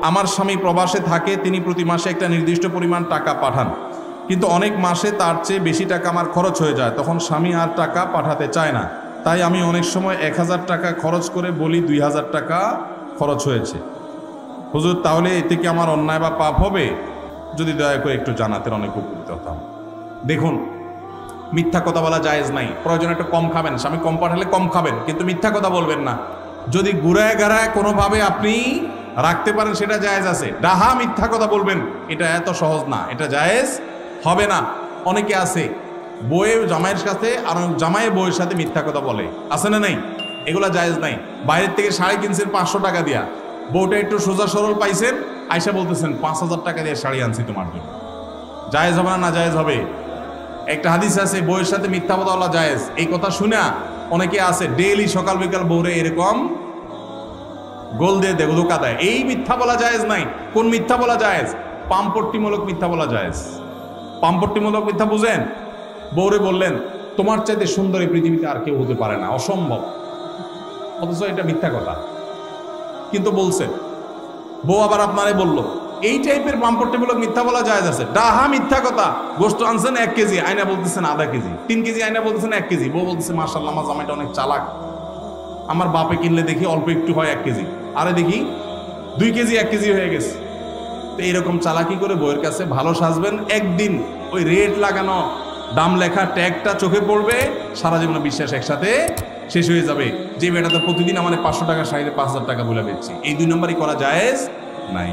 আমার স্বামী প্রবাসে থাকে, তিনি প্রতি মাসে একটা নির্দিষ্ট পরিমাণ টাকা পাঠান, কিন্তু অনেক মাসে তার চেয়ে বেশি টাকা আমার খরচ হয়ে যায়, তখন স্বামী আর টাকা পাঠাতে চায় না, তাই আমি অনেক সময় 1000 টাকা খরচ করে বলি 2000 টাকা খরচ হয়েছে। হুজুর, তাহলে এতে কি আমার অন্যায় বা পাপ হবে? যদি দয়া করে একটু জানাতেন অনেক উপকৃত হতাম। দেখুন, মিথ্যা কথা বলা জায়েজ নাই। প্রয়োজন একটু কম খাবেন, স্বামী কম পাঠালে কম খাবেন, কিন্তু মিথ্যা কথা বলবেন না। যদি গুড়ায় গাড়ায় কোনোভাবে আপনি রাখতে পারেন সেটা জায়েজ আছে। ডাহা মিথ্যা কথা বলবেন, এটা এত সহজ না, এটা জায়েজ হবে না। অনেকে আছে বউয়ের জামাইয়ের সাথে আর জামাইয়ের বউয়ের সাথে মিথ্যা কথা বলে, আছে না নাই? এগুলা জায়েজ নাই। বাইরের থেকে শাড়ি কিনছেন 500 টাকা দিয়া, বউটা একটু সোজা সরল পাইছেন, আয়সা বলতেছেন 5000 টাকা দিয়ে শাড়ি আনছি তোমার জন্য। জায়েজ হবে না জায়েজ হবে? একটা হাদিস আছে বউয়ের সাথে মিথ্যা কথা বলা জায়েজ। এই কথা শুনে অনেকে আছে ডেইলি সকাল বিকাল বউরে এরকম গোল দিয়ে ধোকা দেয়। এই মিথ্যা বলা জায়েজ নাই। কোন মিথ্যা বলা জায়েজ? পামপট্টিমূলক মিথ্যা বলা জায়েজ। পামপট্টিমূলক মিথ্যা বুঝেন? বউরে বললেন তোমার চাইতে সুন্দর এই পৃথিবীতে আর কেউ হতে পারে না, অসম্ভব, অথচ এটা মিথ্যা কথা, কিন্তু বলছেন। বউ আবার আপনারে বলল। এই টাইপের পামপট্টিমূলক মিথ্যা বলা জায়েজ আছে। ডাহা মিথ্যা কথা। গোশত আনছেন 1 কেজি, আয়না বলতেছেন আধা কেজি, 3 কেজি আয়না বলতেছেন 1 কেজি। বউ বলতেছে মাশাআল্লাহ আমার জামাইটা অনেক চালাক, আমার বাপে কিনলে দেখি অল্প একটু হয় 1 কেজি, আরে দেখি 2 কেজি 1 কেজি হয়ে গেছে। তো এইরকম চালাকি করে বউয়ের কাছে ভালো সাজবেন, একদিন ওই রেট লাগানো দাম লেখা ট্যাগটা চোখে পড়বে, সারা জীবন বিশ্বাস একসাথে শেষ হয়ে যাবে যে বেটা তো প্রতিদিন আমার 500 টাকা শাড়িতে 5000 টাকা বলে বেচছি। এই 2 নম্বরই করা জায়েজ নাই।